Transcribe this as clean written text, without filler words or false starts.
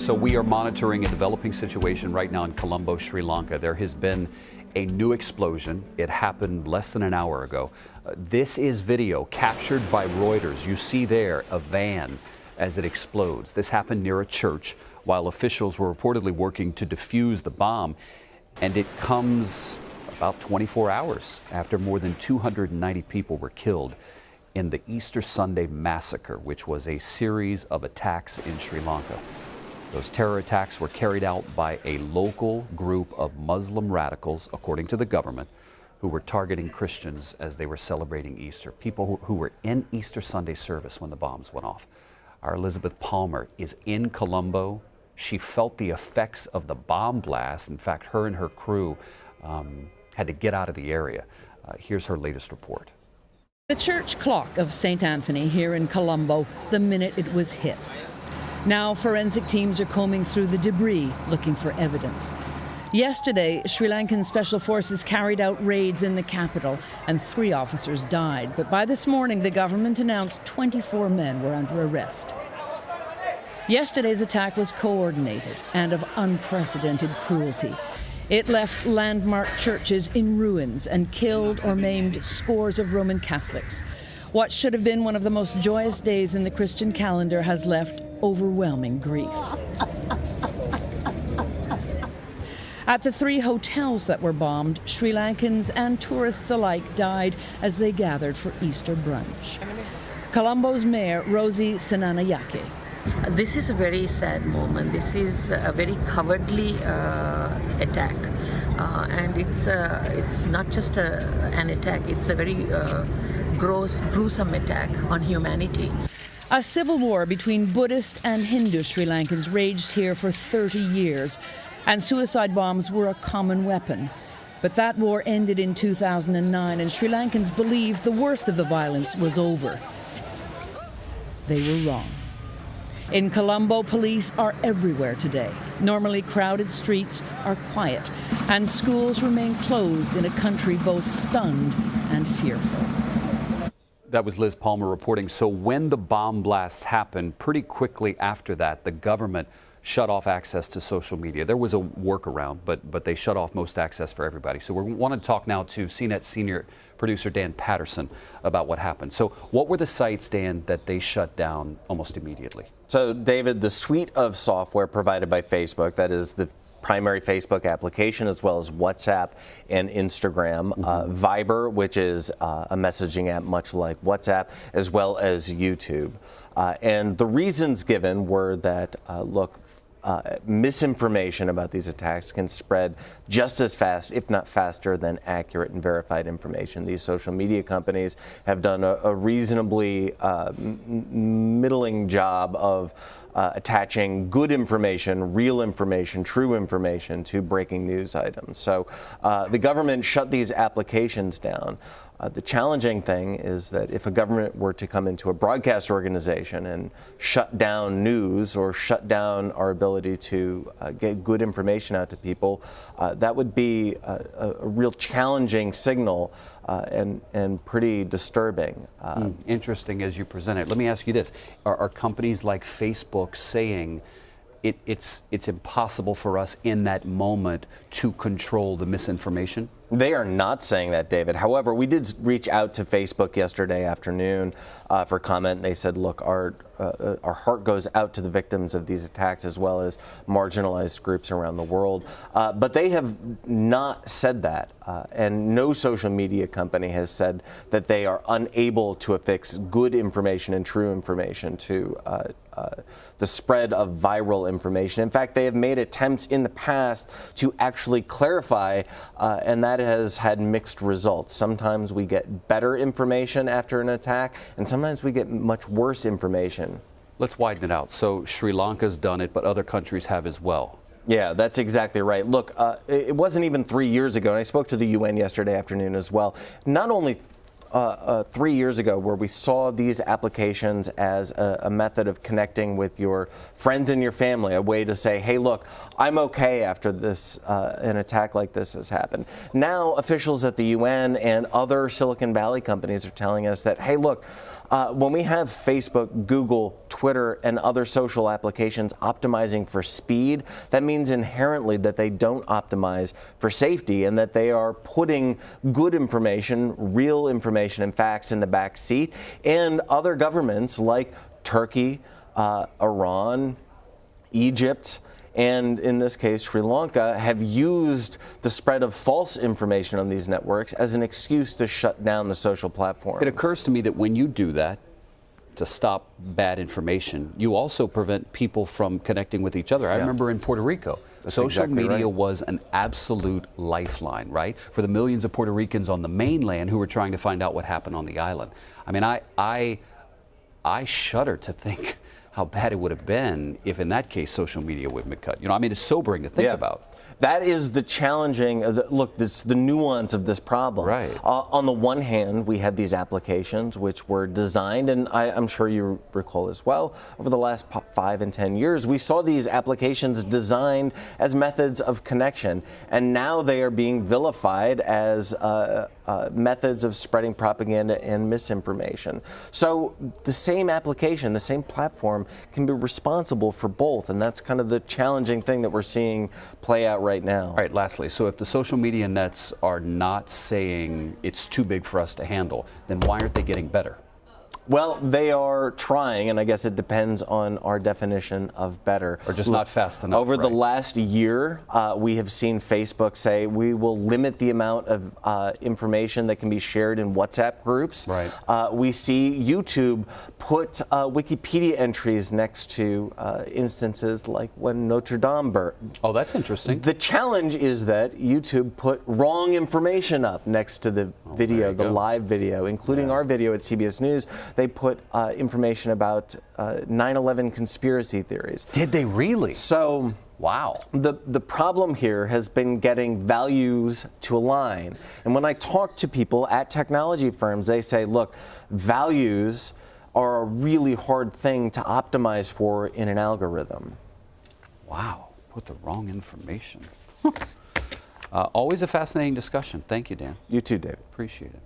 So we are monitoring a developing situation right now in Colombo, Sri Lanka. There has been a new explosion. It happened less than an hour ago. This is video captured by Reuters. You see there a van as it explodes. This happened near a church while officials were reportedly working to defuse the bomb. And it comes about 24 hours after more than 290 people were killed in the Easter Sunday massacre, which was a series of attacks in Sri Lanka. Those terror attacks were carried out by a local group of Muslim radicals, according to the government, who were targeting Christians as they were celebrating Easter, people who were in Easter Sunday service when the bombs went off. Our Elizabeth Palmer is in Colombo. She felt the effects of the bomb blast. In fact, her and her crew had to get out of the area. Here's her latest report. The church clock of St. Anthony here in Colombo, the minute it was hit. Now forensic teams are combing through the debris looking for evidence. Yesterday, Sri Lankan special forces carried out raids in the capital and 3 officers died. But by this morning, the government announced 24 men were under arrest. Yesterday's attack was coordinated and of unprecedented cruelty. It left landmark churches in ruins and killed or maimed scores of Roman Catholics. What should have been one of the most joyous days in the Christian calendar has left overwhelming grief. At the 3 hotels that were bombed, Sri Lankans and tourists alike died as they gathered for Easter brunch. Colombo's mayor, Rosie Senanayake. This is a very sad moment. This is a very cowardly attack. And it's not just an attack, it's a very gruesome attack on humanity. A civil war between Buddhist and Hindu Sri Lankans raged here for 30 years, and suicide bombs were a common weapon. But that war ended in 2009, and Sri Lankans believed the worst of the violence was over. They were wrong. In Colombo, police are everywhere today. Normally crowded streets are quiet, and schools remain closed in a country both stunned and fearful. That was Liz Palmer reporting. So when the bomb blasts happened, pretty quickly after that, the government shut off access to social media. There was a workaround, but they shut off most access for everybody. So we want to talk now to CNET senior producer Dan Patterson about what happened. So what were the sites, Dan, that they shut down almost immediately? So, David, the suite of software provided by Facebook, that is the primary Facebook application, as well as WhatsApp and Instagram, Viber, which is a messaging app much like WhatsApp, as well as YouTube. And the reasons given were that, misinformation about these attacks can spread just as fast, if not faster, than accurate and verified information. These social media companies have done a reasonably middling job of attaching good information, real information, true information to breaking news items. So the government shut these applications down. The challenging thing is that if a government were to come into a broadcast organization and shut down news or shut down our ability to get good information out to people, that would be a real challenging signal and pretty disturbing. Interesting as you present it. Let me ask you this. Are companies like Facebook saying it's impossible for us in that moment to control the misinformation? They are not saying that, David. However, we did reach out to Facebook yesterday afternoon for comment. They said, look, our heart goes out to the victims of these attacks as well as marginalized groups around the world. But they have not said that. And no social media company has said that they are unable to affix good information and true information to the spread of viral information. In fact, they have made attempts in the past to actually clarify, and that has had mixed results. Sometimes we get better information after an attack, and sometimes we get much worse information. Let's widen it out. So Sri Lanka's done it, but other countries have as well. Yeah, that's exactly right. Look, it wasn't even 3 years ago, and I spoke to the UN yesterday afternoon as well. Not only 3 years ago where we saw these applications as a method of connecting with your friends and your family, a way to say, hey, look, I'm okay after this, an attack like this has happened. Now officials at the UN and other Silicon Valley companies are telling us that, hey, look, When we have Facebook, Google, Twitter, and other social applications optimizing for speed, that means inherently that they don't optimize for safety and that they are putting good information, real information and facts in the back seat. And other governments like Turkey, Iran, Egypt, and in this case, Sri Lanka, have used the spread of false information on these networks as an excuse to shut down the social platforms. It occurs to me that when you do that, to stop bad information, you also prevent people from connecting with each other. I remember in Puerto Rico, social media was an absolute lifeline, right? For the millions of Puerto Ricans on the mainland who were trying to find out what happened on the island. I mean, I shudder to think how bad it would have been if, in that case, social media would have been cut. You know, I mean, it's sobering to think about. That is the challenging, the nuance of this problem. Right. On the one hand, we had these applications which were designed, and I'm sure you recall as well, over the last 5 and 10 years, we saw these applications designed as methods of connection, and now they are being vilified as methods of spreading propaganda and misinformation. So the same application, the same platform can be responsible for both, and that's kind of the challenging thing that we're seeing play out right now. All right, lastly, so if the social media nets are not saying it's too big for us to handle, then why aren't they getting better? Well, they are trying, and I guess it depends on our definition of better. Or just not fast enough. Over the last year, we have seen Facebook say we will limit the amount of information that can be shared in WhatsApp groups. Right. We see YouTube put Wikipedia entries next to instances like when Notre Dame burned. Oh, that's interesting. The challenge is that YouTube put wrong information up next to the video, the live video, including our video at CBS News. They put information about 9/11 conspiracy theories. Did they really? So, wow. The problem here has been getting values to align. And when I talk to people at technology firms, they say, look, values are a really hard thing to optimize for in an algorithm. Wow. Put the wrong information. Always a fascinating discussion. Thank you, Dan. You too, David. Appreciate it.